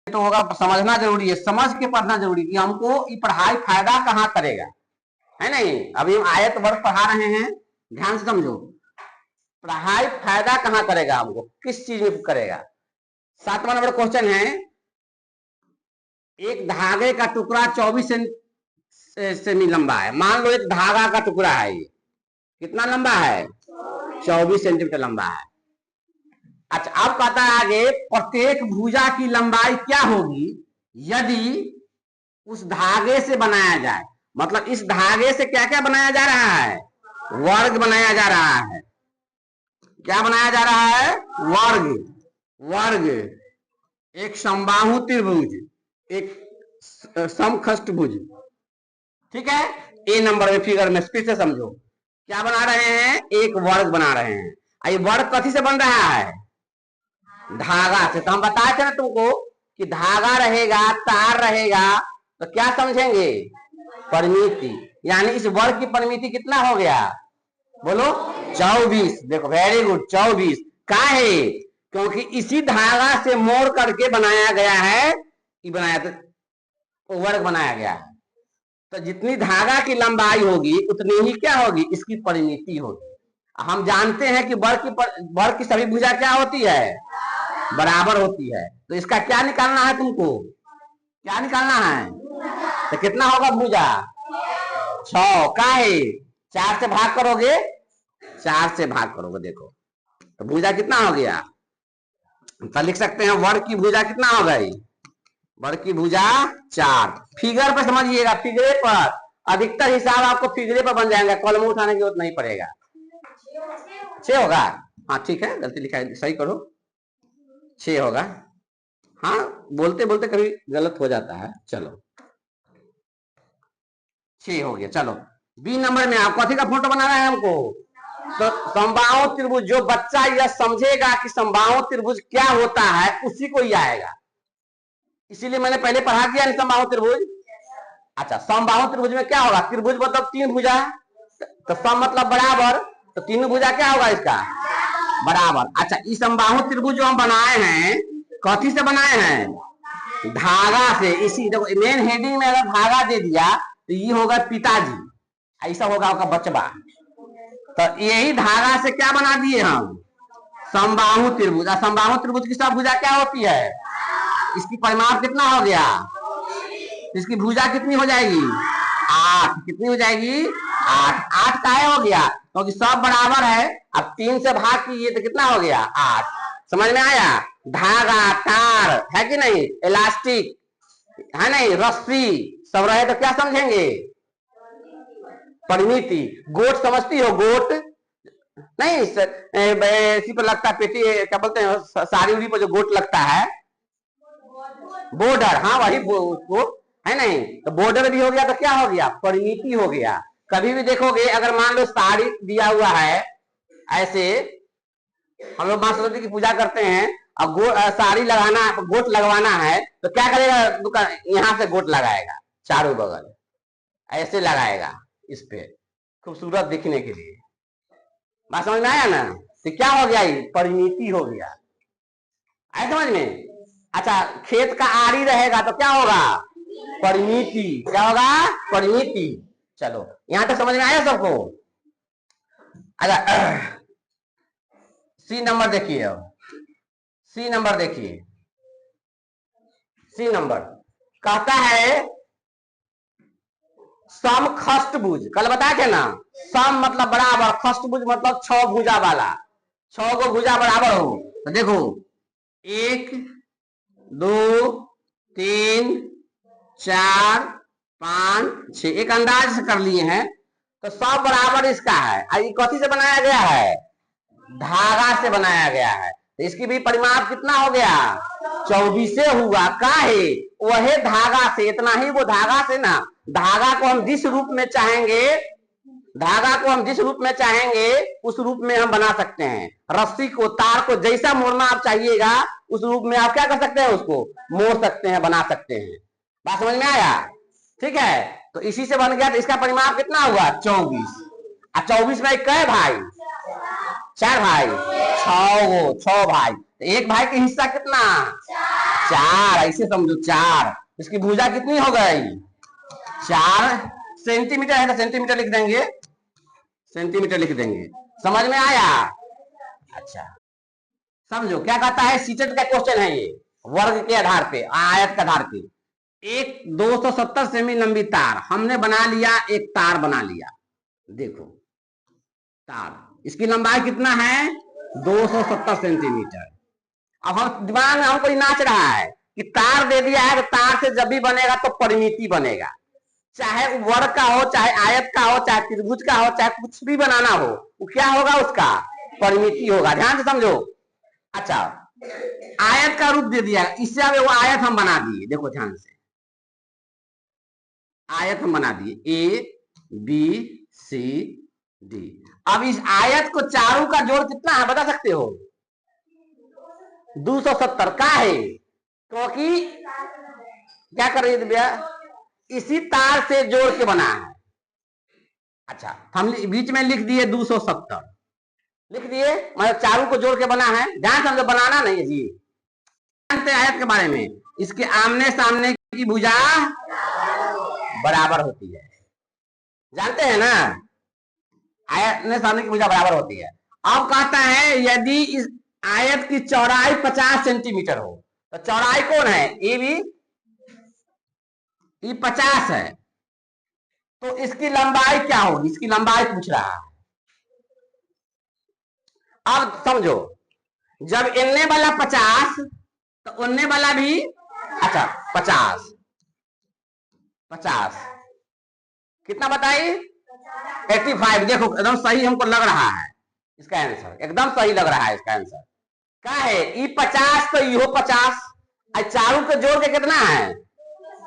तो होगा, समझना जरूरी है, समझ के पढ़ना जरूरी कि हमको ये पढ़ाई फायदा कहाँ करेगा, है नहीं। अभी हम आयत वर्ग पढ़ा रहे हैं, ध्यान से समझो। पढ़ाई फायदा कहाँ करेगा हमको, किस चीज में करेगा। 7वां नंबर क्वेश्चन है, एक धागे का टुकड़ा 24 सेमी लंबा है। मान लो एक धागा का टुकड़ा है, ये कितना लंबा है, 24 सेंटीमीटर लंबा है। अच्छा, अब कहता है आगे, प्रत्येक भुजा की लंबाई क्या होगी यदि उस धागे से बनाया जाए। मतलब इस धागे से क्या क्या बनाया जा रहा है, वर्ग बनाया जा रहा है। क्या बनाया जा रहा है, वर्ग। वर्ग, एक समबाहु त्रिभुज, एक समखष्टभुज, ठीक है। ए नंबर में फिगर में फिर से समझो, क्या बना रहे हैं, एक वर्ग बना रहे हैं। ये वर्ग कथी से बन रहा है, धागा से। तो हम बताए थे ना तुमको कि धागा रहेगा, तार रहेगा, तो क्या समझेंगे, परिमिति। यानी इस वर्ग की परिमिति कितना हो गया, बोलो 24। देखो वेरी गुड, 24 का है, क्योंकि इसी धागा से मोड़ करके बनाया गया है, बनाया तो वर्ग बनाया गया है। तो जितनी धागा की लंबाई होगी उतनी ही क्या होगी, इसकी परिमिति होगी। हम जानते हैं कि वर्ग की सभी भुजा क्या होती है, बराबर होती है। तो इसका क्या निकालना है तुमको, क्या निकालना है, तो कितना होगा भुजा, 6 का है। 4 से भाग करोगे, 4 से भाग करोगे, देखो तो भुजा कितना हो गया। तो लिख सकते हैं वर्ग की भुजा कितना हो गई, वर्ग की भुजा 4। फिगर पर समझिएगा, फिगरे पर अधिकतर हिसाब आपको फिगरे पर बन जाएगा, कॉलम उठाने की जरूरत नहीं पड़ेगा। 6 होगा, हाँ ठीक है, गलती लिखा है, सही करो, 6 होगा। हाँ बोलते बोलते कभी गलत हो जाता है, चलो 6 हो गया। चलो बी नंबर में आपको कथी का फोटो बनाना है हमको, तो समबाहु त्रिभुज। जो बच्चा यह समझेगा कि समबाहु त्रिभुज क्या होता है उसी को ही आएगा, इसीलिए मैंने पहले पढ़ा दिया समबाहु त्रिभुज। अच्छा, समबाहु त्रिभुज में क्या होगा, त्रिभुज मतलब 3 भुजा, तो सम मतलब बराबर, तो तीनों भुजा क्या होगा इसका, बराबर। अच्छा, इस समबाहु त्रिभुज जो हम बनाए हैं, कथी से बनाए हैं, धागा से। इसी देखो मेन हेडिंग में अगर धागा दे दिया तो ये होगा पिताजी, ऐसा होगा आपका बचवा। तो यही धागा से क्या बना दिए हम, समबाहु त्रिभुज। समबाहु त्रिभुज की सब भुजा क्या होती है, इसकी परिमाप कितना हो गया, इसकी भुजा कितनी हो जाएगी, 8। कितनी हो जाएगी, 8। 8 काहे हो गया, क्योंकि सब बराबर है। अब 3 से भाग कीजिए तो कितना हो गया, 8। समझ में आया, धागा, तार है कि नहीं, इलास्टिक है नहीं, रस्सी सब रहे तो क्या समझेंगे, परिमिति। गोट समझती हो, गोट नहीं, इसी पर लगता है पेटी, क्या बोलते हैं, साड़ी उड़ी पर जो गोट लगता है, बॉर्डर, हाँ वही उसको, है नहीं। तो बॉर्डर भी हो गया तो क्या हो गया, परिमिति हो गया। कभी भी देखोगे, अगर मान लो साड़ी दिया हुआ है ऐसे, हम लोग मां सरस्वती की पूजा करते हैं, अब साड़ी लगाना, गोट लगवाना है, तो क्या करेगा दुकान, यहाँ से गोट लगाएगा चारों बगल, ऐसे लगाएगा इस पे, खूबसूरत दिखने के लिए। बात समझ में आया ना, तो क्या हो गया, ये परिमिति हो गया, आया समझ में। अच्छा, खेत का आड़ी रहेगा तो क्या होगा, परिमिति, क्या होगा, परिमिति। चलो यहां तक समझ में आया सबको। अच्छा सी नंबर देखिए, अब सी नंबर देखिए, सी नंबर कहता है समखष्टभुज। कल बताए थे ना, सम मतलब बराबर, खष्टभुज मतलब 6 भुजा वाला, 6 को भुजा बराबर हो। तो देखो 1 2 3 4 5 6, एक अंदाज से कर लिए हैं। तो सब बराबर इसका है, ये कथी से बनाया गया है, धागा से बनाया गया है। तो इसकी भी परिमाप कितना हो गया, 24 हुआ। काहे, वही धागा से, इतना ही वो धागा से ना, धागा को हम जिस रूप में चाहेंगे, धागा को हम जिस रूप में चाहेंगे उस रूप में हम बना सकते हैं। रस्सी को, तार को जैसा मोड़ना आप चाहिएगा उस रूप में आप क्या कर सकते हैं, उसको मोड़ सकते हैं, बना सकते हैं। बात समझ में आया, ठीक है। तो इसी से बन गया, तो इसका परिमाप कितना हुआ, 24। 24 में कै भाई, 4 भाई, 6 भाई। तो एक भाई का हिस्सा कितना, 4, ऐसे समझो 4। इसकी भुजा कितनी हो गई? 4 सेंटीमीटर है तो सेंटीमीटर लिख देंगे, सेंटीमीटर लिख देंगे। समझ में आया? अच्छा समझो क्या कहता है, सीटेट का क्वेश्चन है ये, वर्ग के आधार पे, आयत के आधार पे। एक 270 सेमी लंबी तार हमने बना लिया, एक तार बना लिया। देखो तार, इसकी लंबाई कितना है? 270 सेंटीमीटर। अब हम दिमाग में हमको नाच रहा है कि तार दे दिया है तो तार से जब भी बनेगा तो परिमिति बनेगा, चाहे वर्ग का हो, चाहे आयत का हो, चाहे त्रिभुज का हो, चाहे कुछ भी बनाना हो, वो क्या होगा? उसका परिमिति होगा। ध्यान से समझो। अच्छा आयत का रूप दे दिया, इससे अब वो आयत हम बना दिए। देखो ध्यान से, आयत हम बना दिए ए बी सी डी। अब इस आयत को चारों का जोड़ कितना है बता सकते हो? 270 का है, क्योंकि क्या कर रही है भैया, इसी तार से जोड़ के बना है। अच्छा हम बीच में लिख दिए 270, लिख दिए, मतलब चारों को जोड़ के बना है। ध्यान समझो, बनाना नहीं है जी। जानते आयत के बारे में, इसके आमने सामने की भुजा बराबर होती है, जानते हैं ना? आयत सामने की भुजा बराबर होती है। अब कहता है यदि इस आयत की चौड़ाई 50 सेंटीमीटर हो, तो चौड़ाई कौन है? ये भी 50 है, तो इसकी लंबाई क्या होगी? इसकी लंबाई पूछ रहा है। अब समझो, जब इनने वाला 50 तो उनने वाला भी, अच्छा 50 कितना बताइए? 85। देखो एकदम सही हमको लग रहा है इसका आंसर, एकदम सही लग रहा है इसका आंसर। क्या है? ये 50 तो यो 50, चारों के जोड़ के कितना है?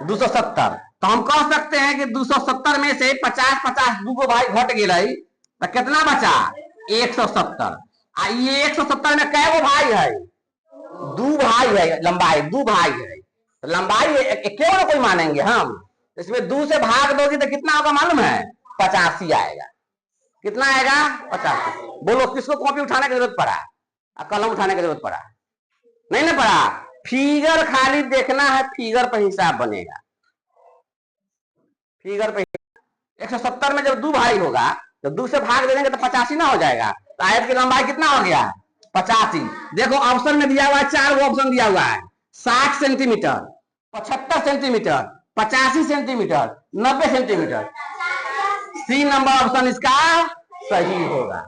270। तो हम कह सकते हैं कि 270 में से 50 दो भाई घट गए तो कितना बचा? 170। ये 170 में कै गो भाई है? 2 भाई है, लंबाई 2 भाई है, तो लंबाई क्यों ना कोई मानेंगे हम। इसमें 2 से भाग दोगे तो कितना होगा मालूम है? 85 आएगा। कितना आएगा? 85। बोलो किसको कॉपी उठाने की जरूरत पड़ा और कलम उठाने की जरूरत पड़ा? नहीं ना पड़ा। फिगर खाली देखना है, फिगर पर हिसाब बनेगा, फिगर पे। 170 में जब 2 भाई होगा तो 2 से भाग दे देंगे तो 85 ना हो जाएगा। तो आयत की लंबाई कितना हो गया? 85। देखो ऑप्शन में दिया हुआ है, 4 वो ऑप्शन दिया हुआ है, 60 centimetre, 75 centimetre, 85 centimetre, 90 centimetre. C number option इसका सही होगा।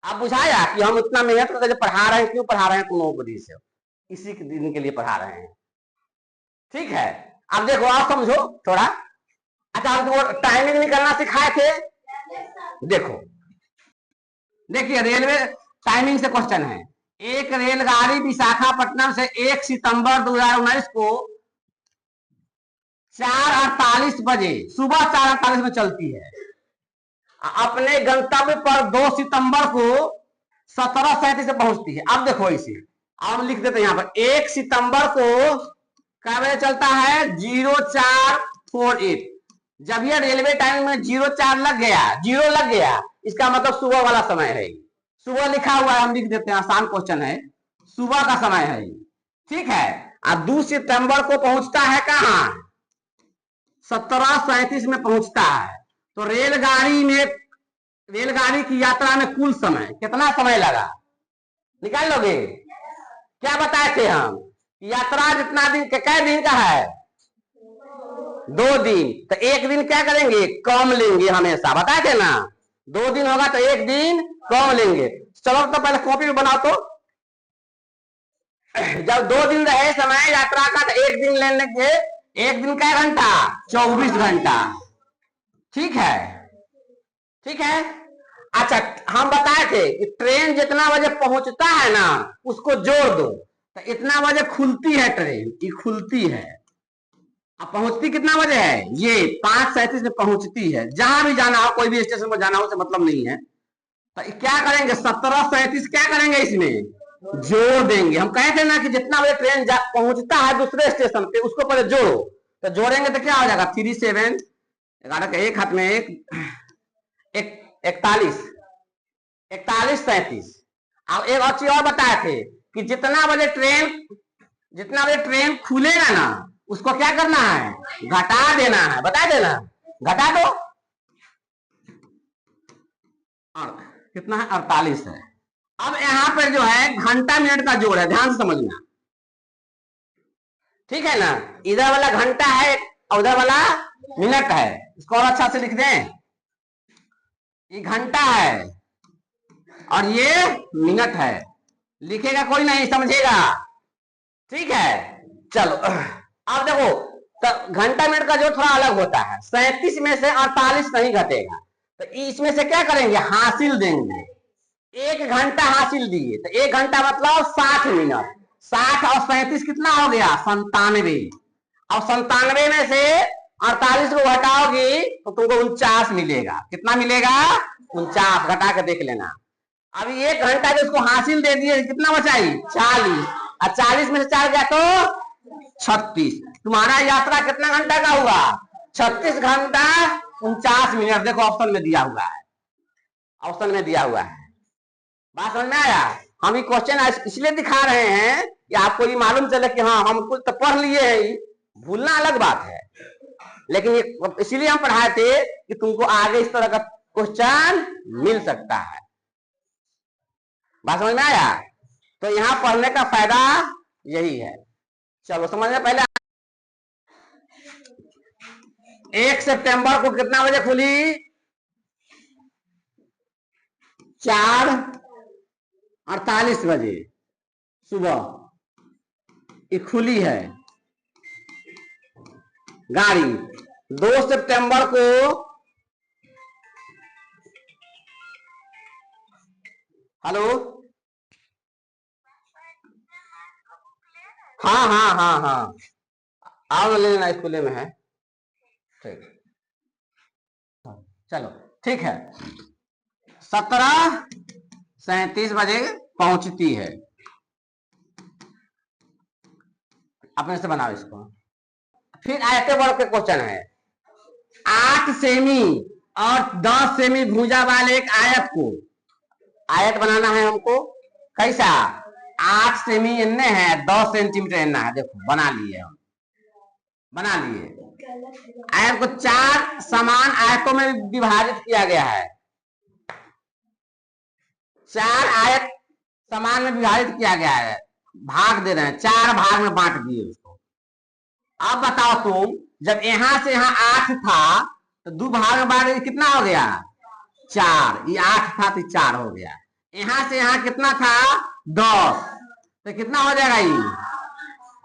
आप बुझाया कि हम इतना मेहनत करके पढ़ा रहे हैं, क्यों पढ़ा रहे हैं? तुम बड़ी से इसी के दिन के लिए पढ़ा रहे हैं, ठीक है? अब देखो आप समझो थोड़ा। अच्छा हमको टाइमिंग निकालना सिखाए थे, देखो देखिए रेलवे टाइमिंग से क्वेश्चन है। एक रेलगाड़ी विशाखापट्टनम से 1 सितंबर 2019 को 4:48 बजे, सुबह 4:48 में चलती है, अपने गंतव्य पर 2 सितंबर को 17:37 से पहुंचती है। अब देखो इसे हम लिख देते हैं यहाँ पर, 1 सितंबर को क्या बजे चलता है? 0448। जब ये रेलवे टाइम में 04 लग गया, 0 लग गया, इसका मतलब सुबह वाला समय है। सुबह लिखा हुआ है, हम लिख देते हैं, आसान क्वेश्चन है, सुबह का समय है, ठीक है? अब 2 सितंबर को पहुंचता है कहां? 17:37 में पहुंचता है। तो रेलगाड़ी की यात्रा में कुल समय कितना समय लगा? निकाल लोगे? क्या बताए थे हम? यात्रा जितना दिन, कै दिन का है? 2 दिन। तो 1 दिन क्या करेंगे? कम लेंगे हमेशा, बताए थे ना? 2 दिन होगा तो 1 दिन कम लेंगे। चलो तो पहले कॉपी में बनाओ तो। जब 2 दिन रहे समय यात्रा का तो 1 दिन ले लेंगे। 1 दिन का घंटा? 24 घंटा, ठीक है? ठीक है। अच्छा हम बताए थे कि ट्रेन जितना बजे पहुंचता है ना उसको जोड़ दो, तो इतना बजे खुलती है ट्रेन, ये खुलती है। अब पहुंचती कितना बजे है? ये 5:37 में पहुंचती है। जहां भी जाना हो, कोई भी स्टेशन पर जाना हो, उससे मतलब नहीं है। तो क्या करेंगे? 17:37 क्या करेंगे? इसमें जोड़ देंगे। हम कहे थे ना कि जितना बजे ट्रेन पहुंचता है दूसरे स्टेशन पे उसको पहले जोड़ो, तो जोड़ेंगे तो क्या हो जाएगा? 3 7 11 का एक हाथ में 1 41 37। अब एक और चीज और बताए थे कि जितना बजे ट्रेन जितना बजे ट्रेन खुलेगा ना उसको क्या करना है, घटा देना है, बता देना, घटा दो। और कितना है, 48 है। अब यहाँ पे जो है घंटा मिनट का जोड़ है, ध्यान से समझना, ठीक है ना। इधर वाला घंटा है और उधर वाला मिनट है, इसको और अच्छा से लिख दें। ये घंटा है और ये मिनट है, लिखेगा कोई नहीं, समझेगा, ठीक है। चलो अब देखो, तो घंटा मिनट का जो थोड़ा अलग होता है, 37 में से 48 नहीं घटेगा, तो इसमें से क्या करेंगे, हासिल देंगे। 1 घंटा हासिल दिए तो 1 घंटा मतलब 60 मिनट, 60 और 37 कितना हो गया, 97। और 97 में से 48 को घटाओगी तो तुमको 49 मिलेगा। कितना मिलेगा, 49, घटा के देख लेना। अभी 1 घंटा जो उसको हासिल दे दिए, कितना बचाई, 40, और 40 में से 4 गया तो 36। तुम्हारा यात्रा कितना घंटा का हुआ, 36 घंटा 49 मिनट। देखो ऑप्शन में दिया हुआ है, ऑप्शन में दिया हुआ है। बात समझ में आया। हम ये क्वेश्चन इसलिए दिखा रहे हैं कि आपको ये मालूम चले कि हाँ हम कुछ तो पढ़ लिए हैं, भूलना अलग बात है, लेकिन ये इसीलिए हम पढ़ाए थे कि तुमको आगे इस तरह का क्वेश्चन मिल सकता है। बात समझ में आया। तो यहाँ पढ़ने का फायदा यही है। चलो समझ में, पहले 1 सितंबर को कितना बजे खुली, 4:48 बजे सुबह ये खुली है गाड़ी। 2 सितंबर को, हेलो, हाँ हाँ हाँ हाँ, आओ ले लेना, स्कूल में है, ठीक। चलो ठीक है, 17:37 बजे पहुंचती है। अपने से बनाओ इसको। फिर आयते वर्ग के क्वेश्चन है। 8 सेमी और 10 सेमी भुजा वाले एक आयत को, आयत बनाना है हमको, कैसा, 8 सेमी इन्ने है, 10 सेंटीमीटर इन्ना है। देखो बना लिए हम, बना लिए। आयत को 4 समान आयतों में विभाजित किया गया है, 4 आयत समान में विभाजित किया गया है, भाग दे रहे हैं, 4 भाग में बांट दिए उसको। अब बताओ तुम, जब यहां से यहां 8 था तो 2 भाग में बांट, कितना हो गया, 4। ये 8 था तो 4 हो गया। यहां से यहां कितना था, 10, तो कितना हो जाएगा, ये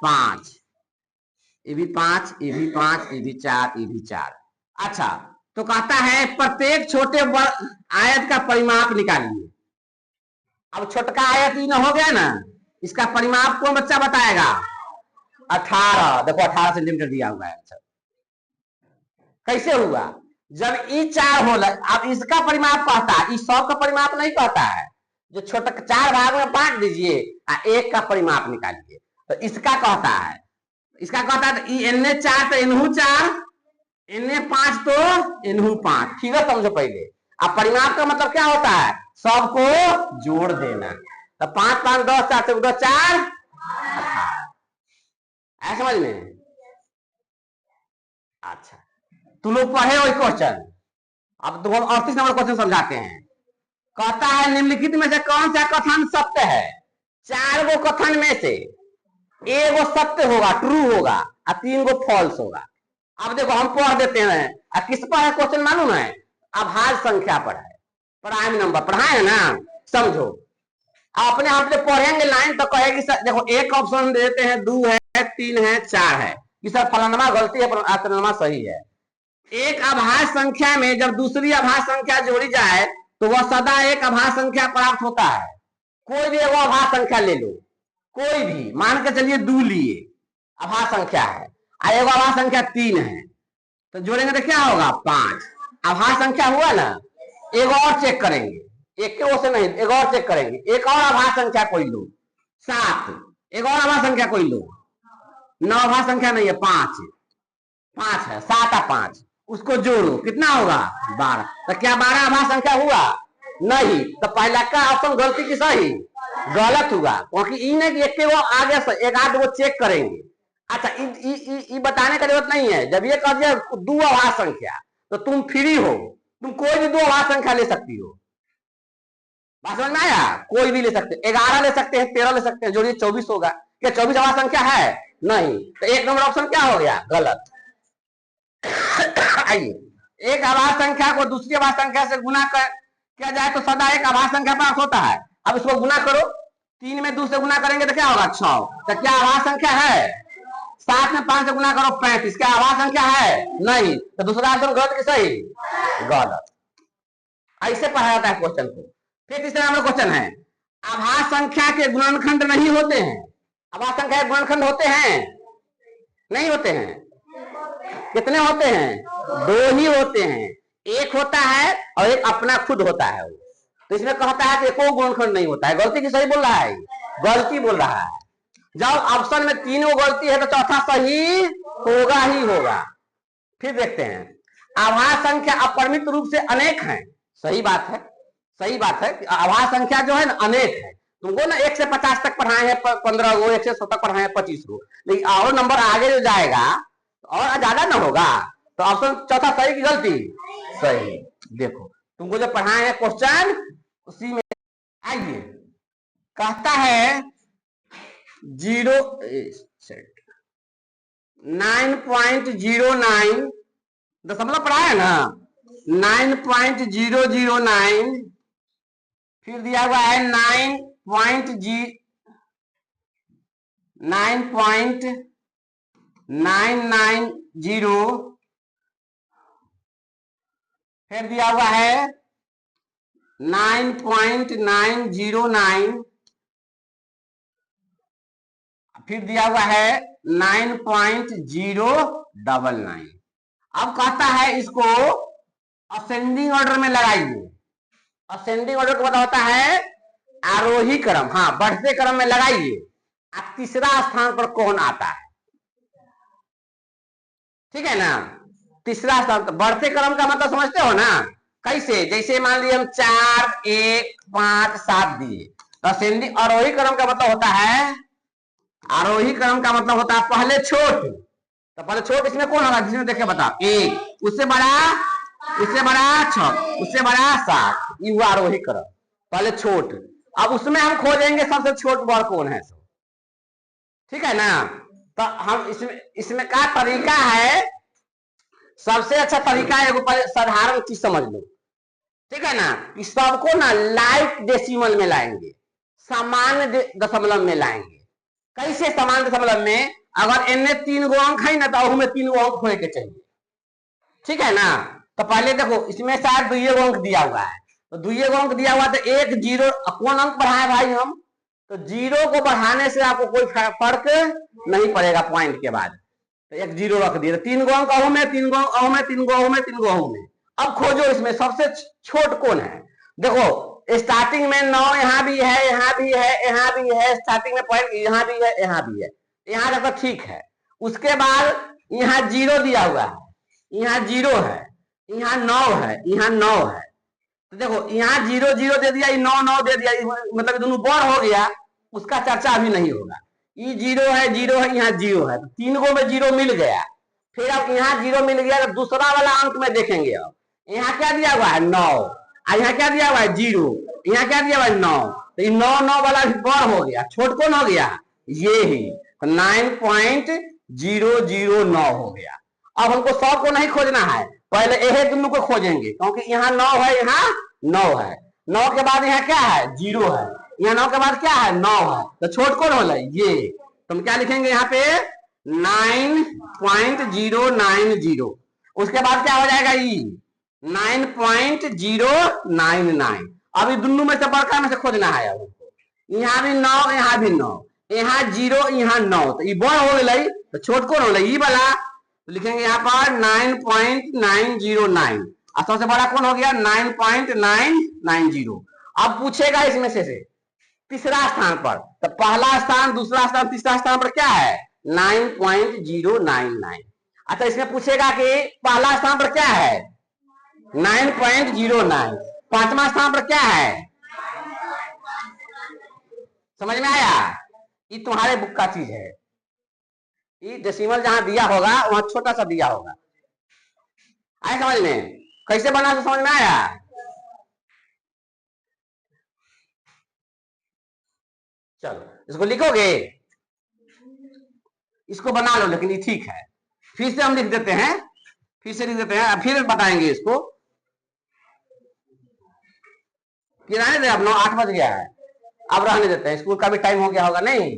5, ये भी 5, ये भी 5, ये भी 4, ये भी 4। अच्छा, तो कहता है प्रत्येक छोटे आयत का परिमाप निकालिए। अब छोटका आयत इन हो गया ना, इसका परिमाप कौन बच्चा बताएगा, 18। देखो 18 सेंटीमीटर दिया हुआ है। कैसे हुआ, जब ई 4 होला, अब इसका परिमाप कहता है, इस 100 का परिमाप नहीं कहता है। जो छोटा 4 भाग में बांट दीजिए और 1 का परिमाप निकालिए, तो इसका कहता है, इसका कहता है इन्ने 4 तो इनहू 4, इन्ने 5 तो इनहू 5। ठीक है, समझो पहले। अब परिमाप का मतलब क्या होता है, सबको जोड़ देना। तो 5 5 10, 4 से 4, ऐसा समझ में। अच्छा, तुम लोग पढ़े हो क्वेश्चन। अब तुम 38 नंबर क्वेश्चन समझाते हैं। कहता है निम्नलिखित में से कौन सा कथन सत्य है। 4 गो कथन में से एगो सत्य होगा, ट्रू होगा, और 3 गो फॉल्स होगा। अब देखो हम पढ़ देते हैं। किस पर है क्वेश्चन मालूम है, अभाज्य संख्या पर है, प्राइम नंबर पढ़ाए है ना, समझो। अपने आप से पढ़ेंगे लाइन तो कहेगी देखो, एक ऑप्शन देते हैं, 2 है, 3 है, 4 है, कि सर फलानमा गलती है, फलानमा सही है। एक अभाज्य संख्या में जब दूसरी अभाज्य संख्या जोड़ी जाए तो वह सदा एक अभाज्य संख्या प्राप्त होता है। कोई भी एगो अभाज्य संख्या ले लो, कोई भी, मान के चलिए 2 लिए, अभाज्य संख्या है, और एगो अभाज्य संख्या 3 है, तो जोड़ेंगे तो क्या होगा, 5। अभाज्य संख्या हुआ ना। एक और चेक करेंगे, एक के वो से नहीं, एक और चेक करेंगे, एक और अभाज्य संख्या कोई लो, 7, एक और अभाज्य संख्या कोई लो, 9 अभाज्य संख्या नहीं है, 5 है, 7 और 5, उसको जोड़ो, कितना होगा, 12। तो क्या 12 अभाज्य संख्या हुआ, नहीं। तो पहला का ऑप्शन गलती की सही, गलत हुआ, क्योंकि ई नहीं कि एक वो आ गया, एक आध वो चेक करेंगे। अच्छा, ई बताने का जरूरत नहीं है। जब ये कह दिया दो अभाज्य संख्या, तो तुम फ्री हो, तुम कोई भी दो अभाज्य संख्या ले सकती हो। बात समझ में आया? कोई भी ले सकते, 11 ले सकते हैं, 13 ले सकते हैं, जोड़िए 24 होगा। क्या 24 अभाज्य संख्या है? नहीं। तो एक नंबर ऑप्शन क्या हो गया? गलत। आइए, एक अभाज्य संख्या को दूसरी अभाज्य संख्या से गुना किया जाए तो सदा एक अभाज्य संख्या प्राप्त होता है। अब इसको गुना करो, 3 में 2 से गुना करेंगे तो क्या होगा? 6। तो क्या अभाज्य संख्या है? 7 में 5 से गुना करो 35। क्या अभाज्य संख्या है? नहीं। तो दूसरा ऑप्शन गलत कि सही? गलत। ऐसे पढ़ा जाता है क्वेश्चन को। फिर तीसरा नंबर क्वेश्चन है, अभाज्य संख्या के गुणनखंड नहीं होते हैं। अभाज्य संख्या के गुणनखंड होते हैं? नहीं होते हैं। कितने होते हैं? 2 ही होते हैं। एक होता है और एक अपना खुद होता है। तो इसमें कहता है कि एको गुणनखंड नहीं होता है। गलती की सही बोल रहा है? गलती बोल रहा है। जब ऑप्शन में 3 गलती है तो चौथा सही होगा ही होगा। फिर देखते हैं, अभाज्य संख्या अपरिमित रूप से अनेक हैं। सही बात है, सही बात है। अभाज्य संख्या जो है ना अनेक है। तुमको ना 1 से 50 तक पढ़ाए हैं 15 गो, 1 से 100 तक पढ़ाए हैं 25 गो, लेकिन और नंबर आगे जो जाएगा और ज्यादा ना होगा। तो ऑप्शन चौथा सही की गलती? सही। देखो तुमको जो पढ़ाए हैं क्वेश्चन उसी में। आइए, कहता है 9.09 दशमलव पढ़ाया ना, 9.009, फिर दिया हुआ है 9.990, फिर दिया हुआ है 9.909, फिर दिया हुआ है 9.099। अब कहता है इसको असेंडिंग ऑर्डर में लगाइए। असेंडिंग ऑर्डर का मतलब होता है आरोही क्रम। हाँ, बढ़ते क्रम में लगाइए। तीसरा स्थान पर कौन आता है? ठीक है ना? तीसरा स्थान। बढ़ते क्रम का मतलब समझते हो ना? कैसे? जैसे मान लीजिए हम 4, 1, 5, 7 दिए। असेंडिंग आरोही क्रम का मतलब होता है, आरोही क्रम का मतलब होता है पहले छोट। तो पहले छोट इसमें कौन होगा? जिसमें देखे बताओ, 1, उससे बड़ा 6, उससे बड़ा 7। ये हुआ आरोही क्रम, पहले छोट। अब उसमें हम खोजेंगे सबसे छोट बड़ कौन है। ठीक है ना? तो हम इसमें क्या तरीका है? सबसे अच्छा तरीका है, साधारण चीज समझ लो। ठीक है ना? कि सबको ना लाइट डेसिमल में लाएंगे, सामान्य दशमलव में लाएंगे। कैसे सामान्य दशमलव में? अगर इनमें 3 गो अंक है ना तो में 3 गो अंक होने के चाहिए। ठीक है ना? तो पहले देखो, इसमें शायद 2 अंक दिया हुआ है, तो 2 अंक दिया हुआ तो 1 0 कौन अंक बढ़ाए भाई हम? तो 0 को बढ़ाने से आपको कोई फर्क नहीं पड़ेगा पॉइंट के बाद। तो 1 0 रख दिए, 3 गो अंक अहू में, 3 गो अहू में, 3 गो अहू में, 3 गो अहू में। अब खोजो इसमें सबसे छोट कौन है। देखो स्टार्टिंग में 9 यहाँ भी है, यहाँ भी है, यहाँ भी है, स्टार्टिंग में पॉइंट यहाँ भी है, यहाँ भी है, यहाँ तक तो ठीक है। उसके बाद यहाँ 0 दिया हुआ है, यहाँ 0 है, यहाँ 9 है, यहाँ 9 है। तो देखो यहाँ 0 0 दे दिया, 9 9 दे दिया, मतलब दोनों बड़ हो गया, उसका चर्चा अभी नहीं होगा। ये 0 है, 0 है, यहाँ 0 है, तो 3 गो में 0 मिल गया। फिर अब यहाँ 0 मिल गया तो दूसरा वाला अंक में देखेंगे। अब यहाँ क्या दिया हुआ है? 9। यहाँ क्या दिया हुआ है? 0। यहाँ क्या दिया हुआ है? 9। तो ये 9 9 वाला भी बड़ हो गया, छोट कौन हो गया? ये ही 9.009 हो गया। अब हमको 100 को नहीं खोजना है, पहले यह दोनों को खोजेंगे, क्योंकि यहाँ 9 है, यहाँ 9 है। 9 के बाद यहाँ क्या है? 0 है। यहाँ 9 के बाद क्या है? 9 है। तो छोट कौन हो ये? तो हम क्या लिखेंगे यहाँ पे? 9.090। उसके बाद क्या हो जाएगा? ये 9.099। अभी दोनों में से बड़का में से खोजना है। अब यहाँ भी 9, यहाँ भी 9, यहाँ 0, यहाँ 9, तो ये बड़ हो गई। तो छोट कौन हो ये वाला? तो लिखेंगे यहाँ पर 9.909। और सबसे बड़ा कौन हो गया? 9.990। अब पूछेगा इसमें से तीसरा स्थान पर, तो पहला स्थान, दूसरा स्थान, तीसरा स्थान पर क्या है? 9.099। अच्छा, इसमें पूछेगा कि पहला स्थान पर क्या है? 9.09। पांचवा स्थान पर क्या है? समझ में आया? ये तुम्हारे बुक का चीज है। ये डेसिमल जहां दिया होगा वहां छोटा सा दिया होगा। आए समझ में? कैसे बना तो समझ में आया? चलो इसको लिखोगे, इसको बना लो, लेकिन ये ठीक है। फिर से हम लिख देते हैं, फिर से लिख देते हैं, फिर बताएंगे इसको। कि रहने दे, अब 9 8 बज गया है, अब रहने देते हैं, स्कूल का भी टाइम हो गया होगा नहीं।